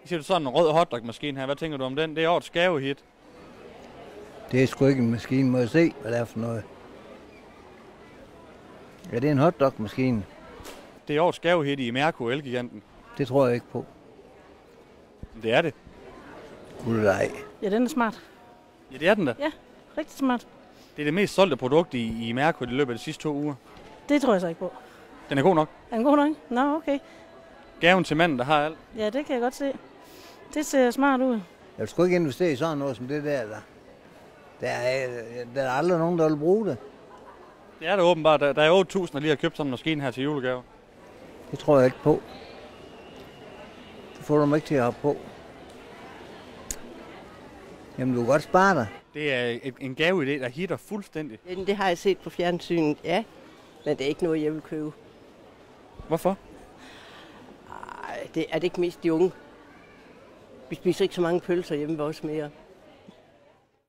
Siger du sådan en rød hotdog-maskine her? Hvad tænker du om den? Det er årets gavehit. Det er sgu ikke en maskine. Må jeg se, hvad det er for noget? Ja, det er en hotdog-maskine. Det er årets gavehit i Mærko Elgiganten. Det tror jeg ikke på. Det er det. Nej. Ja, den er smart. Ja, det er den da. Ja, rigtig smart. Det er det mest solgte produkt i Mærko i løbet af de sidste 2 uger. Det tror jeg så ikke på. Den er god nok. Er den god nok? Nå, okay. Gaven til manden, der har alt. Ja, det kan jeg godt se. Det ser smart ud. Jeg vil sgu ikke investere i sådan noget som det der. Der er aldrig nogen, der vil bruge det. Det er det åbenbart. Der er 8.000, der lige har købt sådan en maskine her til julegave. Det tror jeg ikke på. Det får du mig ikke til at have på. Jamen, du kan godt spare dig. Det er en gaveidé, der hitter fuldstændig. Det har jeg set på fjernsynet, ja. Men det er ikke noget, jeg vil købe. Hvorfor? Ej, det er det ikke mest de unge. Vi spiser ikke så mange pølser hjemme ved os mere.